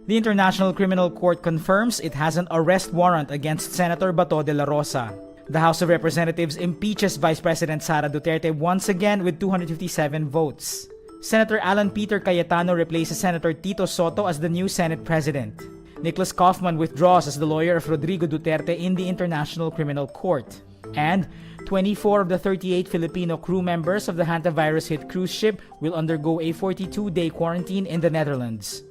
The International Criminal Court confirms it has an arrest warrant against Senator Bato de la Rosa. The House of Representatives impeaches Vice President Sara Duterte once again with 257 votes. Senator Alan Peter Cayetano replaces Senator Tito Sotto as the new Senate President. Nicholas Kaufman withdraws as the lawyer of Rodrigo Duterte in the International Criminal Court. And 24 of the 38 Filipino crew members of the hantavirus-hit cruise ship will undergo a 42-day quarantine in the Netherlands.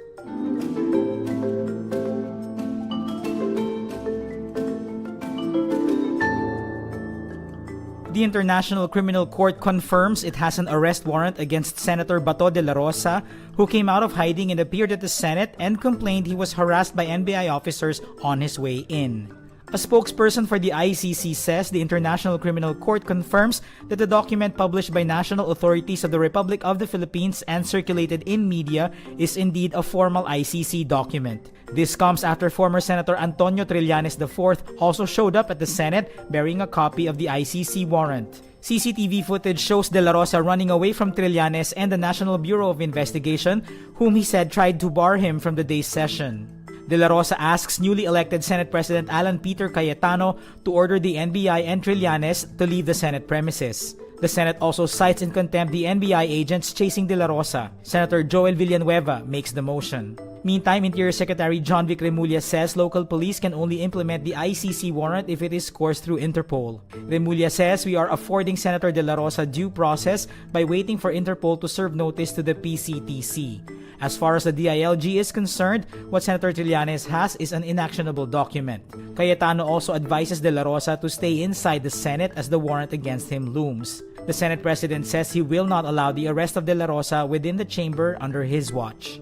The International Criminal Court confirms it has an arrest warrant against Senator Bato de la Rosa, who came out of hiding and appeared at the Senate and complained he was harassed by NBI officers on his way in. A spokesperson for the ICC says the International Criminal Court confirms that the document published by national authorities of the Republic of the Philippines and circulated in media is indeed a formal ICC document. This comes after former Senator Antonio Trillanes IV also showed up at the Senate bearing a copy of the ICC warrant. CCTV footage shows De La Rosa running away from Trillanes and the National Bureau of Investigation, whom he said tried to bar him from the day's session. De La Rosa asks newly elected Senate President Alan Peter Cayetano to order the NBI and Trillanes to leave the Senate premises. The Senate also cites in contempt the NBI agents chasing De La Rosa. Senator Joel Villanueva makes the motion. Meantime, Interior Secretary John Vic Remulla says local police can only implement the ICC warrant if it is coursed through Interpol. Remulla says we are affording Senator De La Rosa due process by waiting for Interpol to serve notice to the PCTC. As far as the DILG is concerned, what Senator Trillanes has is an inactionable document. Cayetano also advises De La Rosa to stay inside the Senate as the warrant against him looms. The Senate President says he will not allow the arrest of De La Rosa within the chamber under his watch.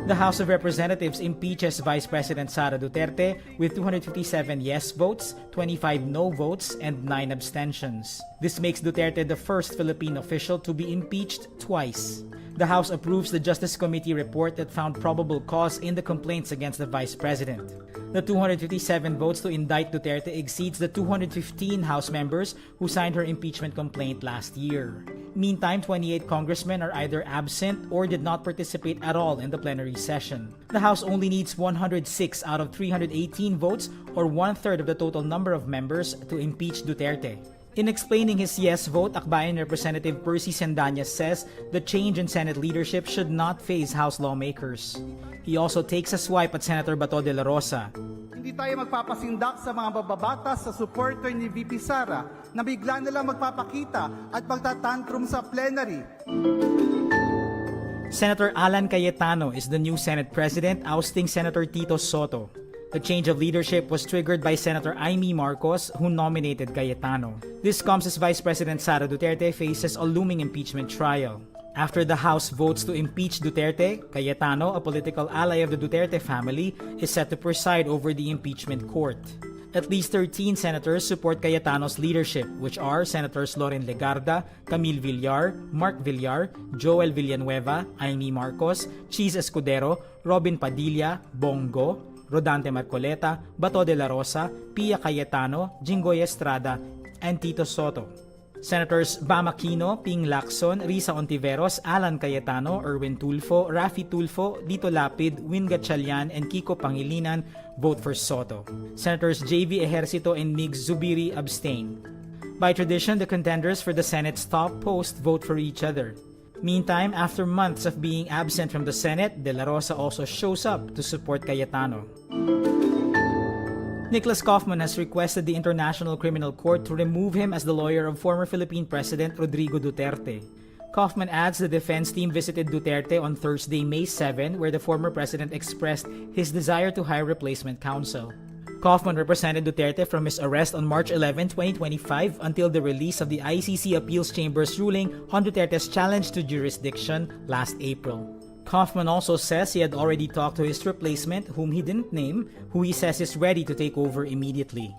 The House of Representatives impeaches Vice President Sara Duterte with 257 yes votes, 25 no votes, and 9 abstentions. This makes Duterte the first Philippine official to be impeached twice. The House approves the Justice Committee report that found probable cause in the complaints against the Vice President. The 257 votes to indict Duterte exceeds the 215 House members who signed her impeachment complaint last year. Meantime, 28 congressmen are either absent or did not participate at all in the plenary session. The House only needs 106 out of 318 votes, or one-third of the total number of members, to impeach Duterte. In explaining his yes vote, Akbayan Representative Percy Sendanya says the change in Senate leadership should not faze House lawmakers. He also takes a swipe at Senator Bato de la Rosa. Hindi tayo magpapasindak sa mga bababatas sa supporter ni VP Sara na bigla nilang magpapakita at magtatantrum sa plenary. Senator Alan Cayetano is the new Senate President, ousting Senator Tito Sotto. The change of leadership was triggered by Senator ICYMI Marcos, who nominated Cayetano. This comes as Vice President Sara Duterte faces a looming impeachment trial. After the House votes to impeach Duterte, Cayetano, a political ally of the Duterte family, is set to preside over the impeachment court. At least 13 senators support Cayetano's leadership, which are Senators Loren Legarda, Camille Villar, Mark Villar, Joel Villanueva, ICYMI Marcos, Cheese Escudero, Robin Padilla, Bongo, Rodante Marcoleta, Bato de la Rosa, Pia Cayetano, Jinggoy Estrada, and Tito Sotto. Senators Bam Aquino, Ping Lacson, Risa Ontiveros, Alan Cayetano, Erwin Tulfo, Raffy Tulfo, Dito Lapid, Win Gatchalian, and Kiko Pangilinan vote for Sotto. Senators JV Ejercito and Migs Zubiri abstain. By tradition, the contenders for the Senate's top post vote for each other. Meantime, after months of being absent from the Senate, De La Rosa also shows up to support Cayetano. Nicholas Kaufman has requested the International Criminal Court to remove him as the lawyer of former Philippine President Rodrigo Duterte. Kaufman adds the defense team visited Duterte on Thursday, May 7, where the former president expressed his desire to hire replacement counsel. Kaufman represented Duterte from his arrest on March 11, 2025 until the release of the ICC Appeals Chamber's ruling on Duterte's challenge to jurisdiction last April. Kaufman also says he had already talked to his replacement, whom he didn't name, who he says is ready to take over immediately.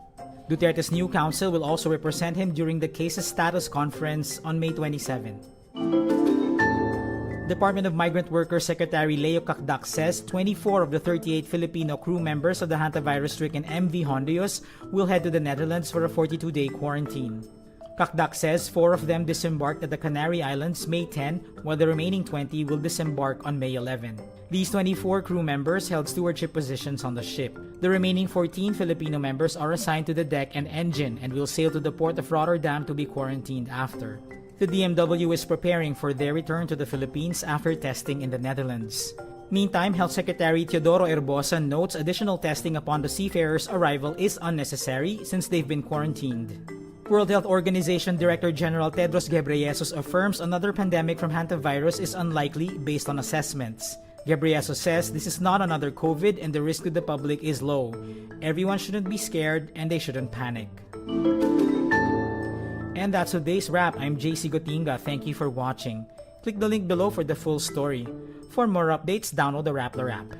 Duterte's new counsel will also represent him during the case's status conference on May 27. Department of Migrant Workers Secretary Leo Cacdac says 24 of the 38 Filipino crew members of the hantavirus-stricken MV Hondios will head to the Netherlands for a 42-day quarantine. Kakdak says 4 of them disembarked at the Canary Islands May 10, while the remaining 20 will disembark on May 11. These 24 crew members held stewardship positions on the ship. The remaining 14 Filipino members are assigned to the deck and engine and will sail to the port of Rotterdam to be quarantined after. The DMW is preparing for their return to the Philippines after testing in the Netherlands. Meantime, Health Secretary Teodoro Herbosa notes additional testing upon the seafarers' arrival is unnecessary since they've been quarantined. World Health Organization Director General Tedros Ghebreyesus affirms another pandemic from hantavirus is unlikely based on assessments. Ghebreyesus says this is not another COVID and the risk to the public is low. Everyone shouldn't be scared and they shouldn't panic. And that's today's wrap. I'm JC Gotinga. Thank you for watching. Click the link below for the full story. For more updates, download the wRap.